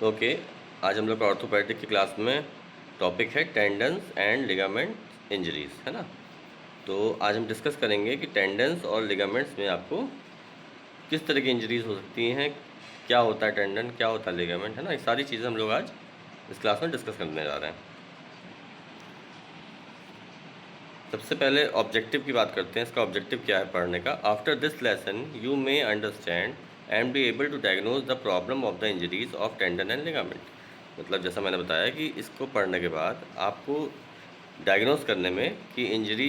Okay, आज हम लोग का ऑर्थोपेडिक की क्लास में टॉपिक है टेंडन्स एंड लिगामेंट इंजरीज, है ना। तो आज हम डिस्कस करेंगे कि टेंडन्स और लिगामेंट्स में आपको किस तरह की इंजरीज हो सकती हैं, क्या होता है टेंडन, क्या होता है लिगामेंट, है ना। ये सारी चीज़ें हम लोग आज इस क्लास में डिस्कस करने जा रहे हैं। सबसे पहले ऑब्जेक्टिव की बात करते हैं। इसका ऑब्जेक्टिव क्या है पढ़ने का। After this lesson you may understand and be able to diagnose the problem of the injuries of tendon and ligament. मतलब जैसा मैंने बताया कि इसको पढ़ने के बाद आपको डायग्नोज करने में कि इंजरी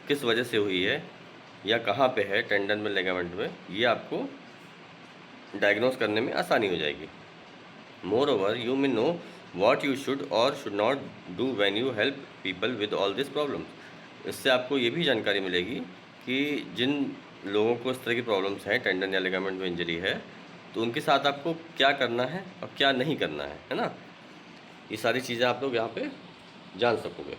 किस वजह से हुई है या कहाँ पे है टेंडन में, लिगामेंट में, ये आपको डायग्नोज करने में आसानी हो जाएगी। Moreover you may know what you should or should not do when you help people with all this problems. इससे आपको ये भी जानकारी मिलेगी कि जिन लोगों को इस तरह की प्रॉब्लम्स हैं, टेंडन या लिगामेंट में इंजरी है, तो उनके साथ आपको क्या करना है और क्या नहीं करना है ना। ये सारी चीज़ें आप लोग यहाँ पे जान सकोगे।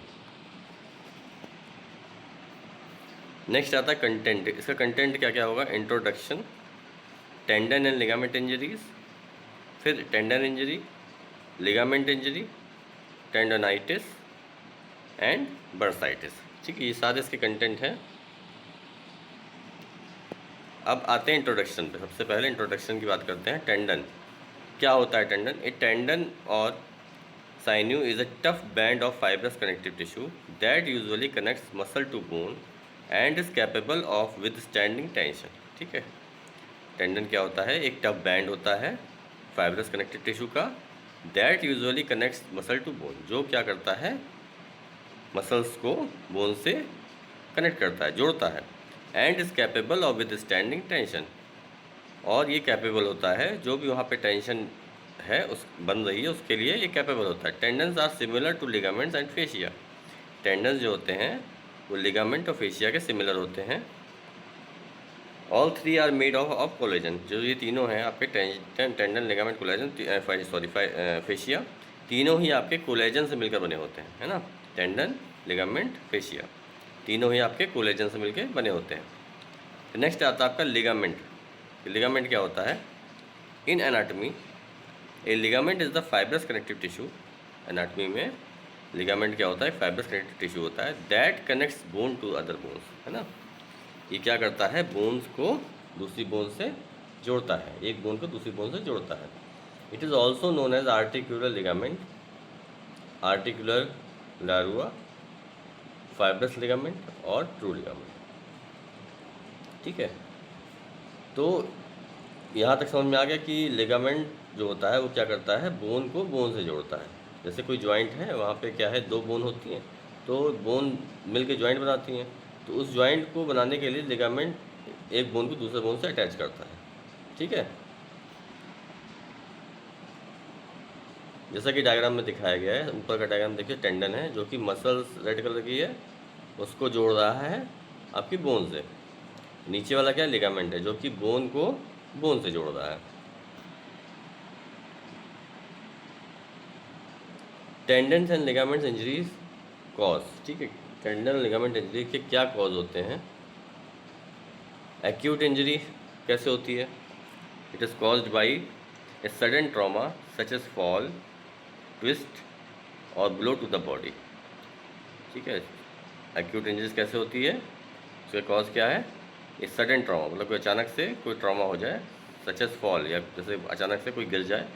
नेक्स्ट आता है कंटेंट। इसका कंटेंट क्या क्या होगा। Introduction, tendon and ligament injuries, फिर tendon injury, ligament injury, tendonitis and bursitis. ठीक है, ये सारे इसके कंटेंट हैं। अब आते हैं इंट्रोडक्शन पे। सबसे पहले इंट्रोडक्शन की बात करते हैं। टेंडन क्या होता है। Tendon, a tendon or sinew is a tough band of fibrous connective tissue that usually connects muscle to bone and is capable of withstanding tension. ठीक है, टेंडन क्या होता है। एक टफ बैंड होता है फाइब्रस कनेक्टिव टिश्यू का, that usually connects muscle to bone, जो क्या करता है, मसल्स को बोन से कनेक्ट करता है, जोड़ता है। And is capable of withstanding tension, और ये कैपेबल होता है, जो भी वहाँ पे टेंशन है उस बन रही है उसके लिए ये कैपेबल होता है। Tendons are similar to ligaments and fascia. Tendons जो होते हैं वो लिगामेंट और फेशिया के सिमिलर होते हैं। All three are made of collagen. जो ये तीनों हैं आपके टेंडन, लिगामेंट, कोलेजन, फेशिया, तीनों ही आपके कोलेजन से मिलकर बने होते हैं, है ना। टेंडन, लिगामेंट, फेशिया, तीनों ही आपके कोलेजन से मिलकर बने होते हैं। नेक्स्ट आता है आपका लिगामेंट। लिगामेंट क्या होता है। In anatomy a ligament is the fibrous connective tissue. Anatomy में लिगामेंट क्या होता है, फाइब्रस कनेक्टिव टिश्यू होता है, that connects bone to other bones, है ना। ये क्या करता है, बोन्स को दूसरी बोन से जोड़ता है, एक बोन को दूसरी बोन से जोड़ता है। It is also known as articular ligament, articular larua, fibrous ligament or true ligament. ठीक है, तो यहाँ तक समझ में आ गया कि लिगामेंट जो होता है वो क्या करता है, बोन को बोन से जोड़ता है। जैसे कोई जॉइंट है, वहाँ पे क्या है, दो बोन होती हैं, तो बोन मिल के जॉइंट बनाती हैं, तो उस जॉइंट को बनाने के लिए लिगामेंट एक बोन को दूसरे बोन से अटैच करता है। ठीक है, जैसा कि डायग्राम में दिखाया गया है, ऊपर का डायग्राम देखिए, टेंडन है जो कि मसल्स रेड कलर की है, उसको जोड़ रहा है आपकी बोन से। नीचे वाला क्या है, लिगामेंट है, जो कि बोन को बोन से जोड़ रहा है। Tendons and ligaments injuries cause. ठीक है, टेंडन लिगामेंट इंजरी के क्या कॉज होते हैं। एक्यूट इंजरी कैसे होती है। It is caused by a sudden trauma such as fall, twist और ब्लो टू द बॉडी। ठीक है, एक्यूट इंजरीज कैसे होती है, उसका कॉज क्या है, ये सडन ट्रॉमा, मतलब कोई अचानक से कोई ट्रॉमा हो जाए, सच एज फॉल, या जैसे अचानक से कोई गिर जाए,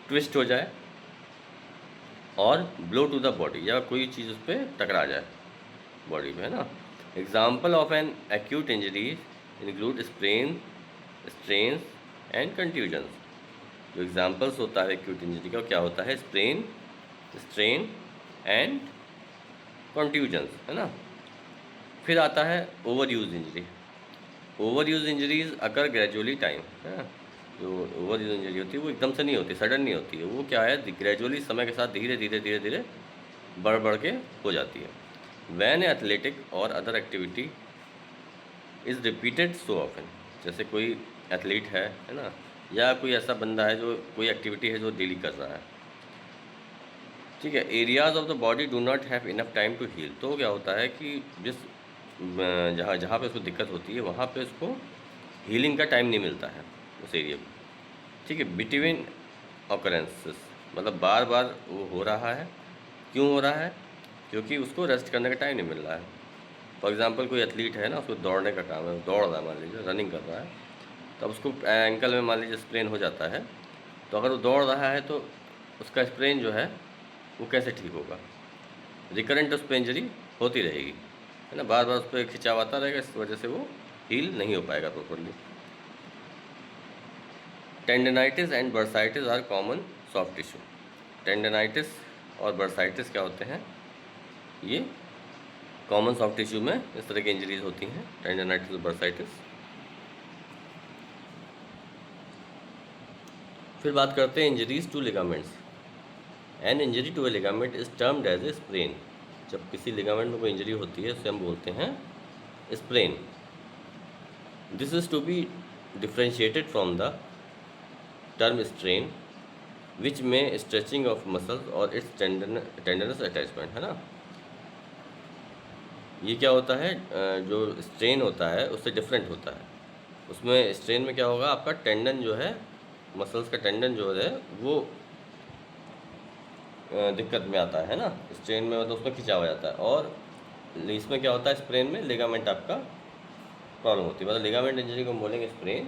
ट्विस्ट हो जाए, और ब्लो टू द बॉडी, या कोई चीज़ उस पर टकरा जाए बॉडी में, है ना। Example of an acute injury include sprain, strains and कंट्यूजन्स। जो एग्जाम्पल्स होता है एक्यूट इंजरी का, क्या होता है, स्प्रेन, स्ट्रेन एंड कंट्यूजन्स, है ना। फिर आता है overuse injury. Overuse injuries occur gradually time, है ना। जो ओवर यूज इंजरी होती है वो एकदम से नहीं होती, सडन नहीं होती है, वो क्या है, ग्रेजुअली समय के साथ धीरे धीरे धीरे धीरे बढ़ बढ़ के हो जाती है। वैन एथलेटिक और other activity is repeated so often. जैसे कोई एथलीट है ना, या कोई ऐसा बंदा है जो कोई एक्टिविटी है जो डेली कर रहा है। ठीक है, areas of the body do not have enough time to heal. तो क्या होता है कि जिस जहाँ जहाँ पे उसको दिक्कत होती है वहाँ पे उसको हीलिंग का टाइम नहीं मिलता है उस एरिया में। ठीक है, बिटवीन ऑकरेंसेस, मतलब बार बार वो हो रहा है। क्यों हो रहा है? क्योंकि उसको रेस्ट करने का टाइम नहीं मिल रहा है। फॉर एग्जांपल कोई एथलीट है ना, उसको दौड़ने का काम है, दौड़ रहा है, मान लीजिए रनिंग कर रहा है, तो अब उसको एंकल में मान लीजिए स्प्रेन हो जाता है, तो अगर वो दौड़ रहा है तो उसका स्प्रेन जो है वो कैसे ठीक होगा? रिकरेंट उस पर इंजरी होती रहेगी, है ना, बार बार उस पर खिंचाव आता रहेगा, इस वजह से वो हील नहीं हो पाएगा properly. Tendinitis and bursitis are common soft tissue. Tendinitis और बर्साइटिस क्या होते हैं? ये कॉमन सॉफ्ट टिश्यू में इस तरह की इंजरीज होती हैं, टेंडनाइटिस और बर्साइटिस। फिर बात करते हैं injuries to ligaments. An injury to a ligament is termed as a sprain. जब किसी लिगामेंट में कोई इंजरी होती है उसे हम बोलते हैं sprain. This is to be differentiated from the term strain which में स्ट्रेचिंग ऑफ मसल्स और इट्स टेंडरनेस अटैचमेंट, है ना। ये क्या होता है, जो स्ट्रेन होता है उससे डिफरेंट होता है। उसमें स्ट्रेन में क्या होगा, आपका टेंडन जो है, मसल्स का टेंडन जो है वो दिक्कत में आता है ना, स्ट्रेन में मतलब उसमें खिंचा हो जाता है। और इसमें क्या होता है, स्प्रेन में लिगामेंट आपका प्रॉब्लम होती है, मतलब लिगामेंट इंजरी को हम बोलेंगे स्प्रेन,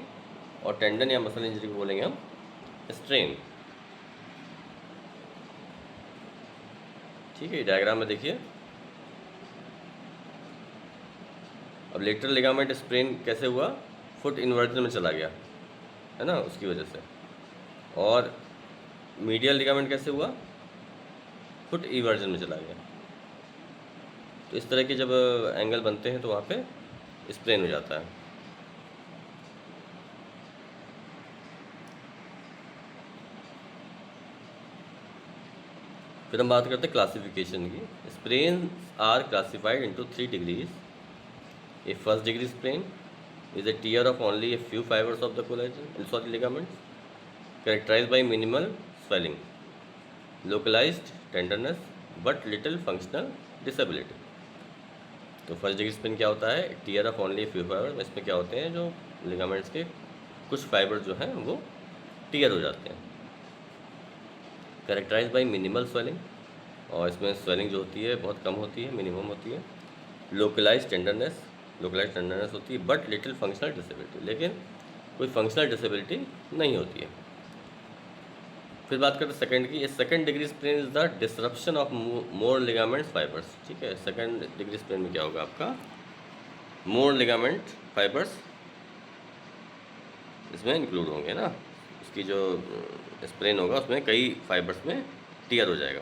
और टेंडन या मसल इंजरी को बोलेंगे हम स्ट्रेन। ठीक है, डायग्राम में देखिए। अब लेटरल लिगामेंट स्प्रेन कैसे हुआ? फुट इन्वर्जन में चला गया, है ना, उसकी वजह से। और मीडियल लिगामेंट कैसे हुआ? फुट इवर्जन में चला गया। तो इस तरह के जब एंगल बनते हैं तो वहाँ पे स्प्रेन हो जाता है। फिर हम बात करते हैं क्लासिफिकेशन की। Sprain are classified into 3 degrees. A first degree sprain is a tear of only a few fibers of the collagen ligaments, characterized by minimal swelling, localized tenderness, but little functional disability. तो first degree sprain क्या होता है? Tear of only few fibre. इसमें क्या होते हैं, जो ligaments के कुछ फाइबर जो हैं वो टीयर हो जाते हैं। कैरेक्टराइज बाय मिनिमल स्वेलिंग, और इसमें स्वेलिंग जो होती है बहुत कम होती है, मिनिमम होती है। लोकलाइज टेंडरनेस होती है, बट लिटिल फंक्शनल डिसेबिलिटी, लेकिन कोई फंक्शनल डिसेबिलिटी नहीं होती है। फिर बात करते हैं सेकंड की। Second degree sprain is the disruption of more ligaments fibres. ठीक है, सेकंड डिग्री स्प्रेन में क्या होगा आपका? मोर लिगामेंट फाइबर्स इसमें इंक्लूड होंगे ना, उसकी जो स्प्रेन होगा उसमें कई फाइबर्स में टीयर हो जाएगा।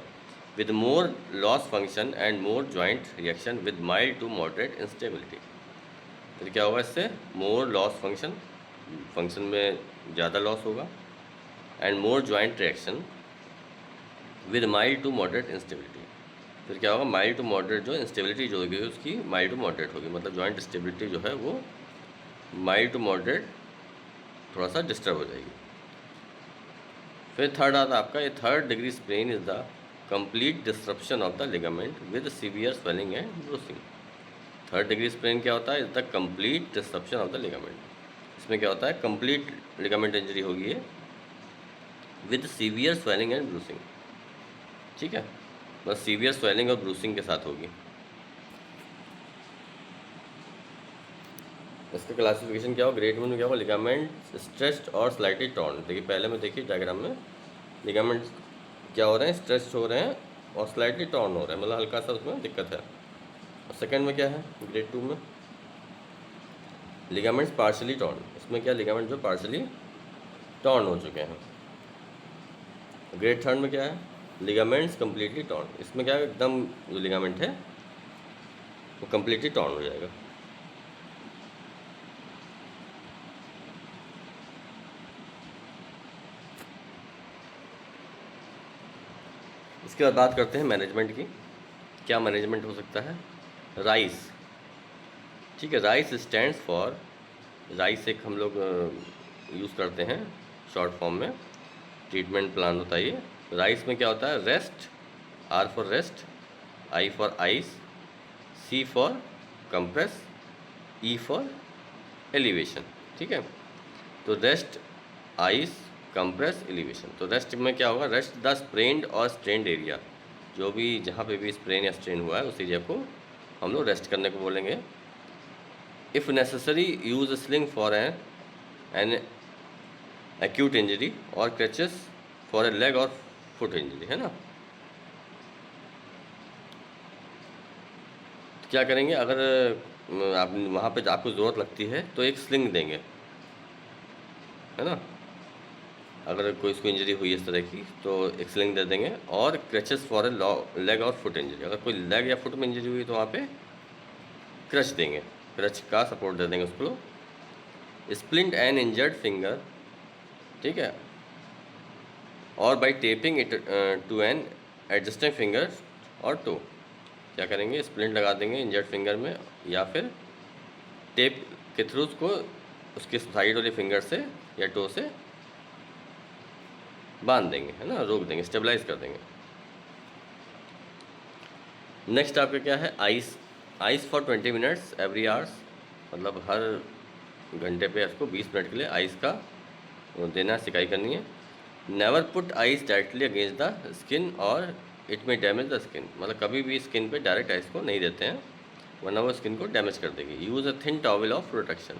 With more loss function and more joint reaction with mild to moderate instability. फिर क्या होगा इससे? मोर लॉस फंक्शन में ज़्यादा लॉस होगा, and more joint reaction with mild to moderate instability. फिर क्या होगा? माइल्ड टू मॉडरेट, जो इंस्टेबिलिटी जो होगी उसकी माइल्ड टू मॉडरेट होगी, मतलब जॉइंट स्टेबिलिटी जो है वो माइल्ड टू मॉडरेट थोड़ा सा डिस्टर्ब हो जाएगी। फिर थर्ड आता है आपका, ये third degree sprain is the complete disruption of the ligament with severe swelling and bruising. Third degree sprain क्या होता है? Is the complete disruption of the ligament. इसमें क्या होता है? कंप्लीट लिगामेंट इंजरी होगी है with severe swelling and bruising. ठीक है, बस सीवियर स्वेलिंग और ब्रूसिंग के साथ होगी। इसका क्लासिफिकेशन क्या हो? ग्रेड 1 में क्या होगा? लिगामेंट स्ट्रेच्ड और स्लाइटली टॉर्न। देखिए पहले में देखिए डायग्राम में, लिगामेंट क्या हो रहे हैं? स्ट्रेच्ड हो रहे हैं और स्लाइटली टॉर्न हो रहे हैं, मतलब हल्का सा उसमें दिक्कत है। और सेकंड में क्या है? ग्रेड 2 में लिगामेंट्स पार्शली टॉर्न। इसमें क्या, लिगामेंट जो पार्शली टॉर्न हो चुके हैं। ग्रेड थर्ड में क्या है? Ligaments completely torn. इसमें क्या है, एकदम जो लिगामेंट है वो कम्प्लीटली टॉर्न हो जाएगा। इसके बाद बात करते हैं मैनेजमेंट की। क्या मैनेजमेंट हो सकता है? राइस। ठीक है, राइस स्टैंड्स फॉर, राइस एक हम लोग यूज़ करते हैं शॉर्ट फॉर्म में, ट्रीटमेंट प्लान होता है ये। राइस में क्या होता है? Rest, R for rest, I for ice, C for compress, E for elevation. ठीक है, तो रेस्ट, आइस कंप्रेस एलिवेशन। तो रेस्ट में क्या होगा, रेस्ट द स्प्रेन्ड और स्ट्रेन्ड एरिया, जो भी जहाँ पे भी स्प्रेन या स्ट्रेन हुआ है उस एरिया को हम लोग रेस्ट करने को बोलेंगे। If necessary use sling for an acute injury और क्रचेस फॉर ए लेग और फुट इंजरी, है ना। तो क्या करेंगे, अगर आप वहाँ पे आपको ज़रूरत लगती है तो एक स्लिंग देंगे, है ना। अगर कोई इसको इंजरी हुई है इस तरह की तो एक स्लिंग दे देंगे, और क्रचेस फॉर ए लेग और फुट इंजरी, अगर कोई लेग या फुट में इंजरी हुई तो वहाँ पे क्रच देंगे, क्रच का सपोर्ट दे देंगे उसको। स्प्लिंट एन इंजर्ड फिंगर, ठीक है, और by taping it to an adjusting finger और टो, क्या करेंगे, स्प्लिंट लगा देंगे इंजर्ड फिंगर में, या फिर टेप के थ्रू उसको उसके साइड वाले फिंगर से या टो से बांध देंगे, है ना, रोक देंगे, स्टेबलाइज कर देंगे। नेक्स्ट आपका क्या है, ice for 20 minutes every hours, मतलब हर घंटे पे उसको 20 मिनट के लिए आइस का देना, सिकाई करनी है। Never put ice directly against the skin और इट में डैमेज द स्किन, मतलब कभी भी स्किन पे डायरेक्ट आइस को नहीं देते हैं वरना वो स्किन को डैमेज कर देगी। Use a thin towel of protection,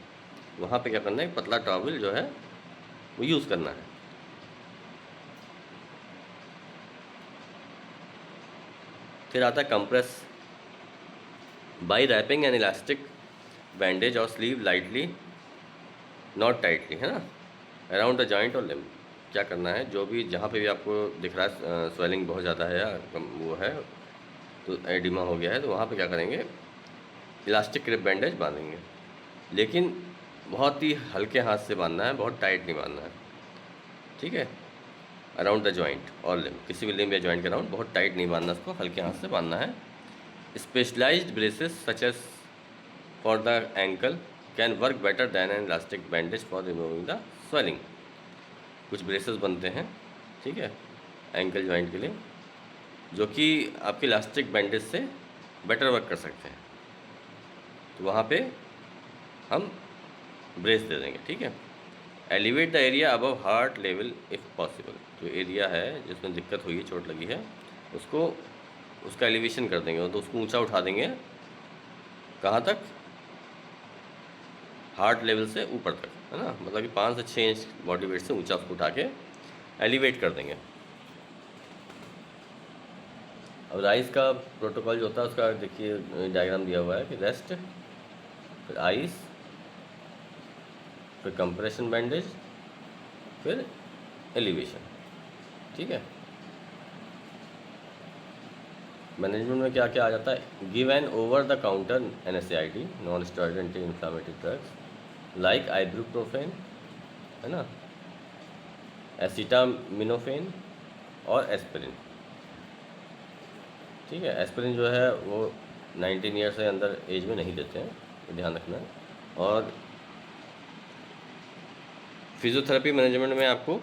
वहाँ पे क्या करना है, पतला टॉवल जो है वो यूज़ करना है। फिर आता है compress, by wrapping an elastic bandage और स्लीव लाइटली नॉट टाइटली, है ना, अराउंड द जॉइंट और लिम्ब। क्या करना है, जो भी जहाँ पे भी आपको दिख रहा है स्वेलिंग बहुत ज़्यादा है या वो है तो एडिमा हो गया है, तो वहाँ पे क्या करेंगे, इलास्टिक क्रिप बैंडेज बांधेंगे, लेकिन बहुत ही हल्के हाथ से बांधना है, बहुत टाइट नहीं बांधना है, ठीक है। अराउंड द जॉइंट और लिम्ब, किसी भी लिम्ब या जॉइंट के अराउंड बहुत टाइट नहीं बांधना, उसको हल्के हाथ से बांधना है। Specialised braces such as for the ankle can work better than an elastic bandage for removing the swelling. कुछ ब्रेसेस बनते हैं, ठीक है, एंकल जॉइंट के लिए, जो कि आपके इलास्टिक बैंडेज से बेटर वर्क कर सकते हैं, तो वहाँ पे हम ब्रेस दे देंगे, ठीक है। Elevate the area above heart level if possible, जो एरिया है जिसमें दिक्कत हुई है, चोट लगी है, उसको उसका एलिवेशन कर देंगे, तो उसको ऊंचा उठा देंगे, कहाँ तक, हार्ट लेवल से ऊपर तक, है ना, मतलब कि 5 से 6 इंच बॉडी वेट से ऊंचा उसको उठा के एलिवेट कर देंगे। अब राइस का प्रोटोकॉल जो होता है उसका देखिए डायग्राम दिया हुआ है कि रेस्ट, फिर आइस, फिर कंप्रेशन बैंडेज, फिर एलिवेशन, ठीक है। मैनेजमेंट में क्या क्या आ जाता है, give an over the counter NSAID non steroid anti inflammatory drugs like ibuprofen, है ना, एसिटामिनोफेन और एस्पिरिन, ठीक है। एस्पिरिन जो है वो 19 ईयर से अंदर एज में नहीं देते हैं, ये ध्यान रखना है। और फिजियोथेरेपी मैनेजमेंट में आपको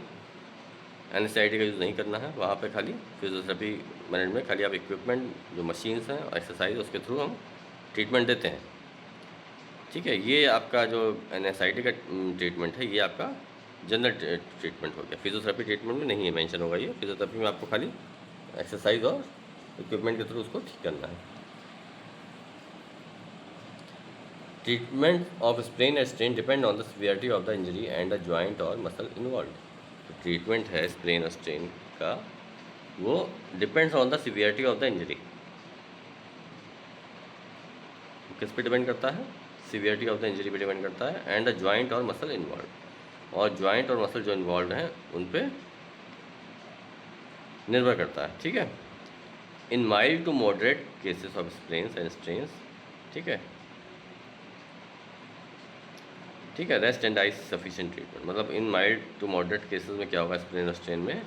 NSAID का यूज़ नहीं करना है, वहाँ पे खाली फिजियोथेरेपी मैनेजमेंट में खाली आप इक्विपमेंट जो मशीन्स हैं एक्सरसाइज उसके थ्रू हम ट्रीटमेंट देते हैं, ठीक है। ये आपका जो NSAID का ट्रीटमेंट है ये आपका जनरल ट्रीटमेंट हो गया, फिजियोथेरेपी ट्रीटमेंट में नहीं है, मेंशन होगा ये। फिजियोथेरेपी में आपको खाली एक्सरसाइज और इक्विपमेंट के थ्रू उसको ठीक करना है। Treatment of sprain and strain depend on the severity of the injury and the joint और मसल इन्वॉल्व। ट्रीटमेंट है स्प्रेन और स्ट्रेन का, वो depends on the severity of the injury. किस पे डिपेंड करता है, सिवियरिटी ऑफ द इंजरी पे डिपेंड करता है, एंड द जॉइंट और मसल इन्वॉल्व, और जॉइंट और मसल जो इन्वॉल्व हैं उन पे निर्भर करता है, ठीक है। इन mild to moderate cases of sprains and strains, ठीक है, ठीक है। Rest and ice sufficient treatment, मतलब in mild to moderate cases में क्या होगा, स्प्रेन और स्ट्रेन में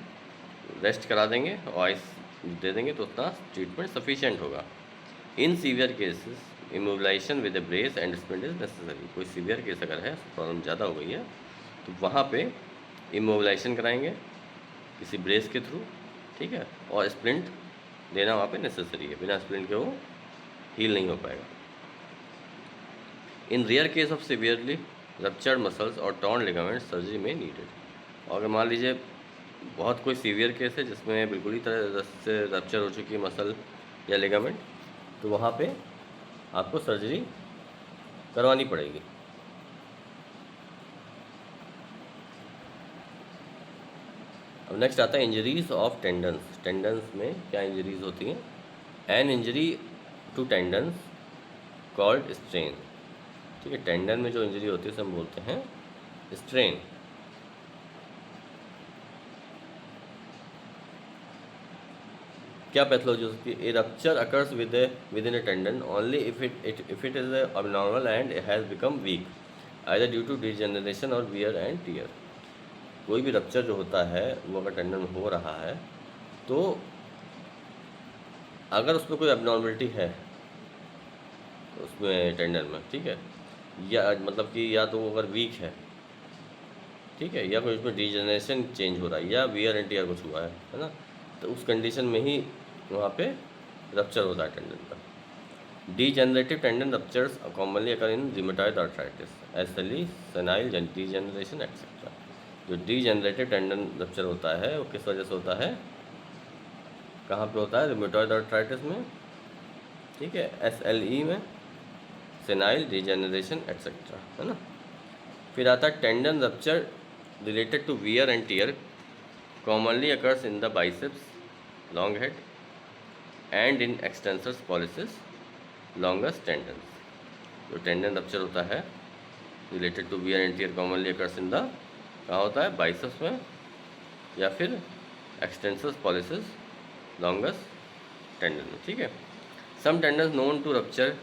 रेस्ट करा देंगे और आइस दे देंगे तो उतना ट्रीटमेंट सफिशिएंट होगा। In severe cases immobilisation with a brace and splint is necessary. कोई सीवियर केस अगर है, प्रॉब्लम ज़्यादा हो गई है, तो वहाँ पे इमोबिलाइजेशन कराएंगे किसी ब्रेस के थ्रू, ठीक है, और स्प्लिंट देना वहाँ पे नेसेसरी है, बिना स्प्लिंट के वो हील नहीं हो पाएगा। In rare case of severely ruptured muscles और टॉर्न लिगामेंट्स सर्जरी में नीडेड, और अगर मान लीजिए बहुत कोई सीवियर केस है जिसमें बिल्कुल ही तरह से रप्चर हो चुकी है मसल या लिगामेंट, तो वहाँ पे आपको सर्जरी करवानी पड़ेगी। अब नेक्स्ट आता है इंजरीज ऑफ टेंडन्स। टेंडन्स में क्या इंजरीज होती हैं? An injury to tendons called strain. ठीक है, टेंडन में जो इंजरी होती है उसे हम बोलते हैं स्ट्रेन। क्या पैथोलॉजी हो सकती है? A rupture occurs within a tendon only if it is abnormal and has become weak either due to degeneration or wear and tear. कोई भी रप्चर जो होता है वो अगर टेंडन में हो रहा है तो अगर उसमें कोई एबनॉर्मलिटी है उसमें टेंडन में, ठीक है, या मतलब कि या तो वो अगर वीक है, ठीक है, या कोई उसमें डिजेनरेशन चेंज हो रहा है या वियर एंड टीयर कुछ हुआ है ना, तो उस कंडीशन में ही वहाँ पे रप्चर होता है टेंडन का। डीजेनरेटिव टेंडन रप्चर्स कॉमनली अकर इन रिमेटॉइड आर्थराइटिस एस्ली सेनाइल डीजेनरेशन एक्सेट्रा। जो डीजेनरेटिव टेंडन रप्चर होता है वो किस वजह से होता है? कहाँ पे होता है? रिमेटॉइड आर्थराइटिस में, ठीक है, SLE में, सेनाइल डीजेनरेशन एक्सेट्रा, है ना। फिर आता है tendon rupture related to wear and tear commonly occurs in the biceps long head and in extensors pollicis longest tendons. जो टेंडन रप्चर होता है related to wear and tear commonly occurs in the, कहाँ होता है? Biceps में या फिर extensors pollicis longest tendon में, ठीक है। Some tendons known to rupture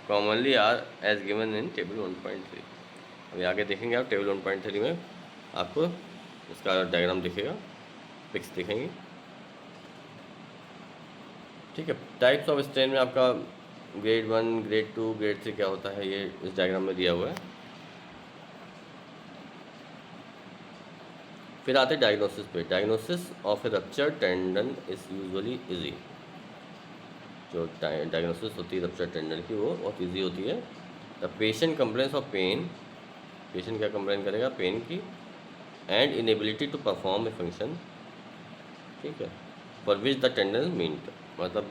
commonly are as given in table 1.3। अभी आगे देखेंगे आप टेबल 1.3 में आपको इसका डायग्राम दिखेगा, पिक्स दिखेंगी, ठीक है। टाइप्स ऑफ स्ट्रेन में आपका ग्रेड 1, ग्रेड 2, ग्रेड 3 क्या होता है ये इस डायग्राम में दिया हुआ है। फिर आते हैं डायग्नोसिस पे। Diagnosis of A rupture tendon is usually easy. जो डायग्नोसिस होती है रप्चर टेंडन की वो बहुत ईजी होती है। The patient complains of pain, patient क्या कंप्लेन करेगा? पेन की, and inability to perform a function, ठीक है, for which the tendon meant. मतलब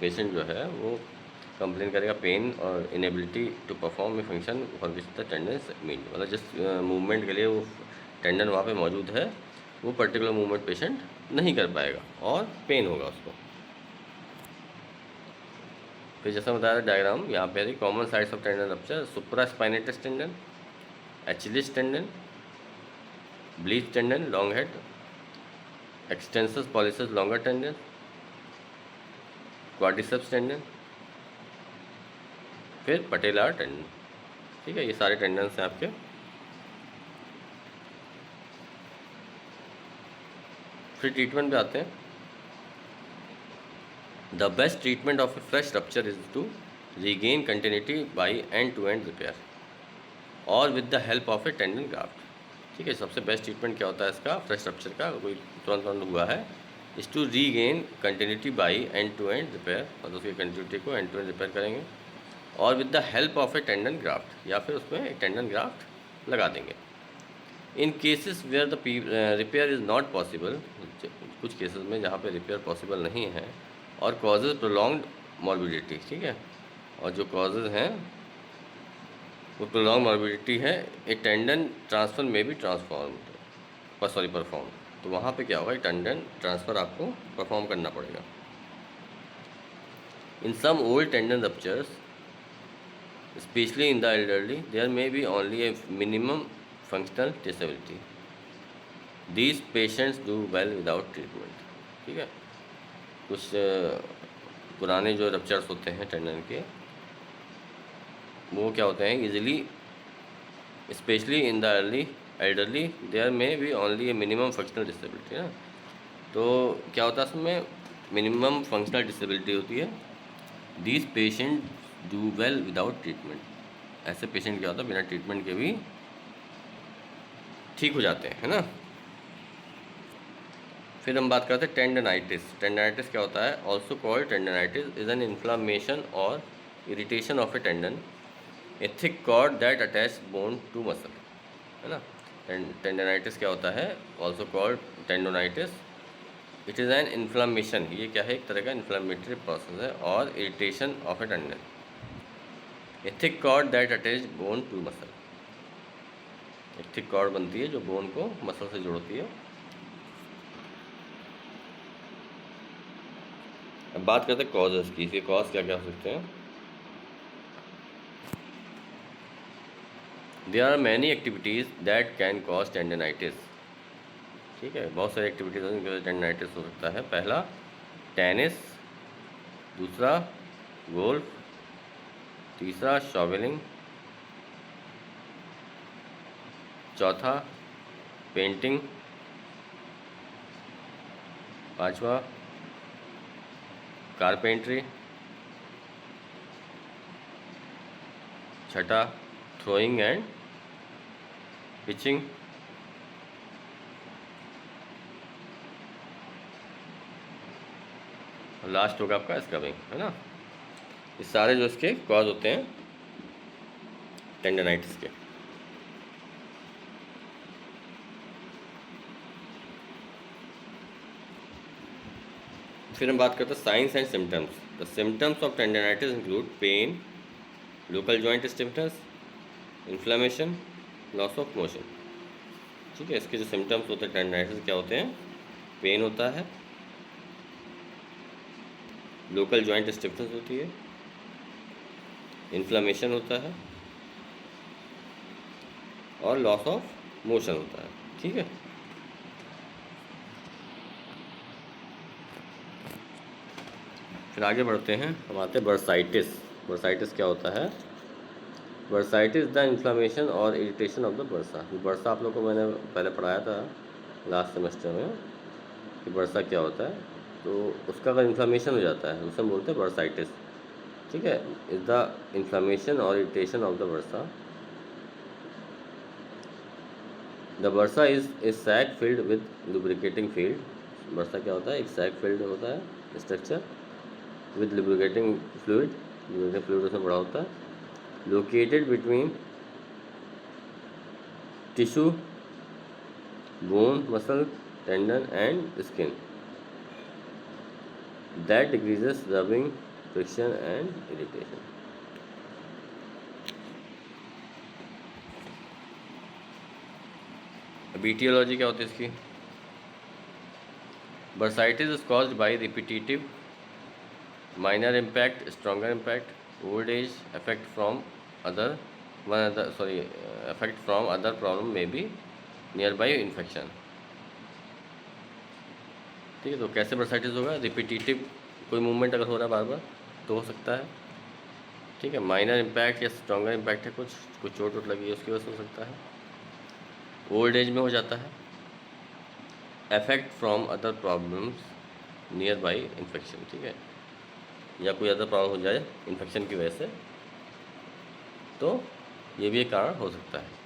पेशेंट जो है वो कंप्लेन करेगा पेन और inability to perform a function for which the tendon meant. मतलब जिस मूवमेंट के लिए वो टेंडन वहाँ पे मौजूद है वो पर्टिकुलर मूवमेंट पेशेंट नहीं कर पाएगा और पेन होगा उसको। फिर जैसा बताया डायग्राम यहाँ पे है, common sides of tendon rupture: supraspinatus tendon, Achilles tendon, bleach tendon long head, extensor pollicis longus tendon, quadriceps tendon, फिर पटेलार टेंडन, ठीक है। ये सारे टेंडन्स हैं आपके। फिर ट्रीटमेंट पे आते हैं। The best treatment of a fresh rupture is to regain continuity by end to end repair or with the help of a tendon graft, ठीक है। सबसे बेस्ट ट्रीटमेंट क्या होता है इसका? फ्रेश रप्चर का कोई तुरंत हुआ है, is to regain continuity by end to end repair, मतलब उसकी कंटिन्यूटी को एंड टू एंड रिपेयर करेंगे और with the help of a tendon graft, या फिर उसमें एक टेंडन ग्राफ्ट लगा देंगे। In cases where the repair is not possible, कुछ केसेस में जहाँ पे रिपेयर पॉसिबल नहीं है और कॉजेज प्रोलॉन्ग्ड मॉर्बिडिटी, ठीक है, और जो कॉजेज हैं वो प्रोलॉन्ग मॉर्बिडिटी है, ए टेंडन ट्रांसफ़र में भी परफॉर्म, तो वहाँ पे क्या होगा? टेंडन ट्रांसफ़र आपको परफॉर्म करना पड़ेगा। In some old tendon ruptures especially in the elderly there may be only a minimum functional disability, these patients do well without treatment, ठीक है। कुछ पुराने जो रप्चर्स होते हैं टेंडन के वो क्या होते हैं? Easily, specially in the elderly there में भी only a minimum functional disability ना, तो क्या होता है उसमें? मिनिमम फंक्शनल डिसेबिलिटी होती है। These patient do well without treatment, ऐसे पेशेंट क्या होता है बिना ट्रीटमेंट के भी ठीक हो जाते हैं, है ना। फिर हम बात करते हैं टेंडनाइटिस। टेंडनाइटिस क्या होता है? Also called tendinitis is an inflammation और irritation of a tendon, a thick cord that attach bone to muscle, है ना। टेंडनाइटिस क्या होता है, also called tendonitis. It is an inflammation, ये क्या है, एक तरह का इन्फ्लामेटरी प्रोसेस है, और irritation of a tendon, a thick cord that attach bone to muscle. एक थिक कॉर्ड बनती है जो बोन को मसल से जोड़ती है। अब बात करते हैं कॉजेज़ की, इसके कॉज क्या क्या हो सकते हैं। There are many activities that can cause tendinitis. ठीक है, बहुत सारी एक्टिविटीज़ हैं जिनकी वजह से टेंडनाइटिस हो सकता है। पहला टेनिस, दूसरा गोल्फ, तीसरा शॉवेलिंग, चौथा पेंटिंग, पांचवा कारपेंट्री, छठा थ्रोइंग एंड पिचिंग, और लास्ट होगा आपका स्क्रबिंग, है ना। ये सारे जो इसके कॉज होते हैं टेंडनाइटिस के। फिर हम बात करते हैं signs and symptoms. The symptoms of tendinitis include pain, local joint stiffness, inflammation, loss of motion. ठीक है, इसके जो सिम्टम्स होते हैं टेंडनाइटिस क्या होते हैं, पेन होता है, लोकल जॉइंट स्टिफनेस होती है, इन्फ्लेमेशन होता है, और लॉस ऑफ मोशन होता है। ठीक है, फिर आगे बढ़ते हैं, हम आते हैं बर्साइटिस। बर्साइटिस क्या होता है, बर्साइटिस द इन्फ्लामेशन और irritation of the bursa. Bursa आप लोग को मैंने पहले पढ़ाया था लास्ट सेमेस्टर में कि बर्सा क्या होता है, तो उसका अगर इन्फ्लामेशन हो जाता है उसे हम बोलते हैं बर्साइटिस। ठीक है, इज द इन्फ्लामेशन और irritation of the bursa. The bursa is a sac filled with lubricating fluid. Bursa क्या होता है, एक सैक फिल्ड होता है स्ट्रक्चर विद लुब्रिकेटिंग फ्लूइड उसमें बड़ा होता है, located between tissue, bone, muscle, tendon and skin, that decreases rubbing, friction and irritation. अब etiology क्या होती है इसकी, bursitis is caused by repetitive minor impact, stronger impact, old age, effect from other effect from other problem may be nearby infection। ठीक है, तो कैसे bursitis होगा, रिपीटिटिव कोई मूवमेंट अगर हो रहा है बार बार तो हो सकता है। ठीक है, माइनर इम्पैक्ट या स्ट्रॉन्गर इम्पैक्ट है, कुछ चोट वोट लगी है उसकी वजह से हो सकता है, ओल्ड एज में हो जाता है, effect from other problems near by infection. ठीक है, या कोई अदर प्रॉब्लम हो जाए इन्फेक्शन की वजह से, तो ये भी एक कारण हो सकता है।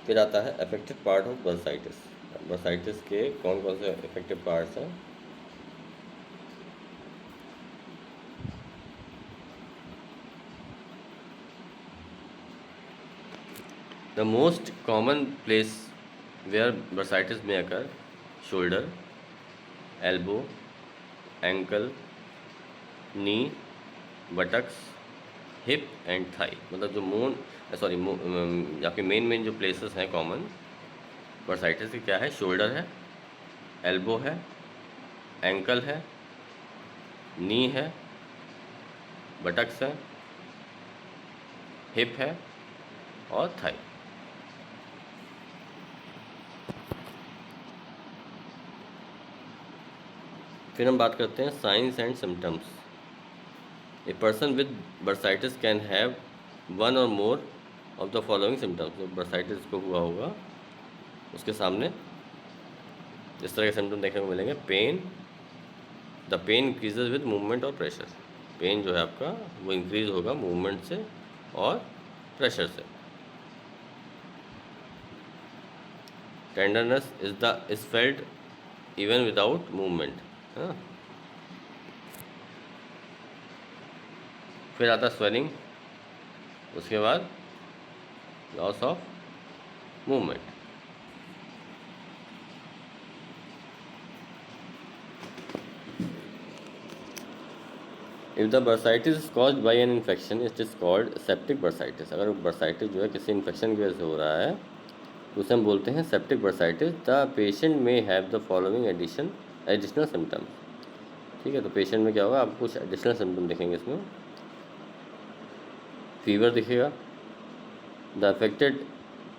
फिर आता है affected part of bursitis. Bursitis के कौन कौन से अफेक्टेड पार्ट्स हैं। The most common place where bursitis may occur, shoulder, elbow, ankle, knee, buttocks, hip and thigh. मतलब जो आपके मेन जो प्लेसेस हैं कॉमन बर्साइटिस की क्या है, शोल्डर है, एल्बो है, एंकल है, नी है, बटक्स है, हिप है और थाई। फिर हम बात करते हैं signs and symptoms. A person with bursitis can have one or more of the following symptoms. जो बर्साइटिस को हुआ होगा उसके सामने इस तरह के सिम्टम देखने को मिलेंगे। Pain, the pain increases with movement और प्रेशर। पेन जो है आपका वो इंक्रीज होगा मूवमेंट से और प्रेशर से। Tenderness is felt even without movement, है ना। फिर आता स्वेलिंग, उसके बाद loss of movement. If the bursitis is caused by an infection it is called septic bursitis. अगर बर्साइटिस जो है किसी इन्फेक्शन की वजह से हो रहा है तो उसे हम बोलते हैं सेप्टिक बर्साइटिस। द पेशेंट में have the following additional symptoms. ठीक है, तो पेशेंट में क्या होगा, आपको कुछ एडिशनल सिम्टम दिखेंगे इसमें। फीवर दिखेगा, the affected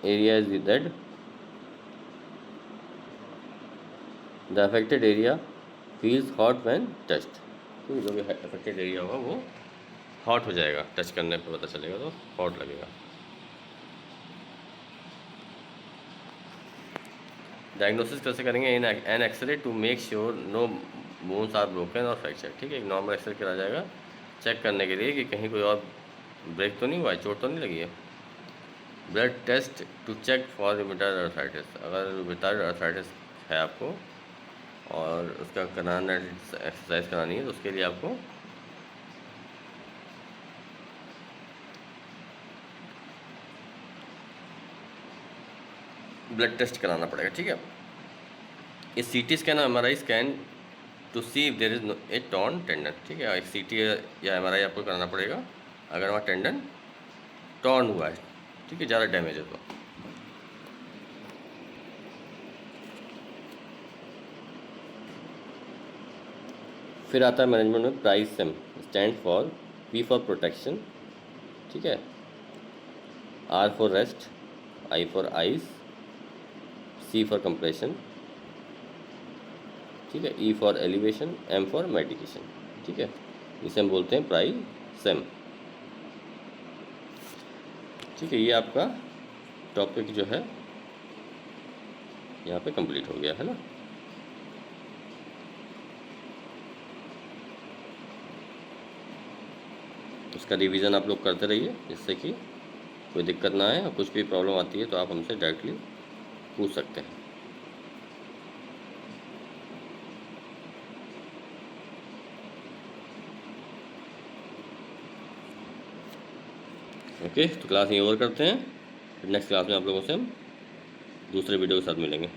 area is red, the affected area feels hot when touched. तो जो भी अफेक्टेड एरिया होगा वो हॉट हो जाएगा, टच करने पर पता चलेगा तो हॉट लगेगा। डायग्नोसिस कैसे करेंगे, an X-ray to make sure no bones are broken और फ्रैक्चर। ठीक है, एक नॉर्मल एक्सरे करा जाएगा चेक करने के लिए कि कहीं कोई और ब्रेक तो नहीं हुआ है, चोट तो नहीं लगी है। Blood test to check for rheumatoid arthritis. अगर रूमेटॉइड आर्थराइटिस है आपको और उसका कराना एक्सरसाइज करानी है तो उसके लिए आपको ब्लड टेस्ट कराना पड़ेगा। ठीक है, इस सीटी स्कैन और MRI scan to see if there is a torn tendon. ठीक है, एक सीटी या एमआरआई आपको कराना पड़ेगा अगर वहाँ टेंडन टॉर्न हुआ है, ठीक है, ज़्यादा डैमेज है तो। फिर आता है मैनेजमेंट में PRICEM, stand for P for protection, ठीक है, R for rest, I for ice, C for compression, ठीक है, E for elevation, M for medication. ठीक है, इसे हम बोलते हैं प्राइसेम। ठीक है, ये आपका टॉपिक जो है यहाँ पे कंप्लीट हो गया है ना। उसका रिवीजन आप लोग करते रहिए जिससे कि कोई दिक्कत ना आए, और कुछ भी प्रॉब्लम आती है तो आप हमसे डायरेक्टली पूछ सकते हैं। ओके, तो क्लास यहीं ओवर करते हैं, फिर नेक्स्ट क्लास में आप लोगों से हम दूसरे वीडियो के साथ मिलेंगे।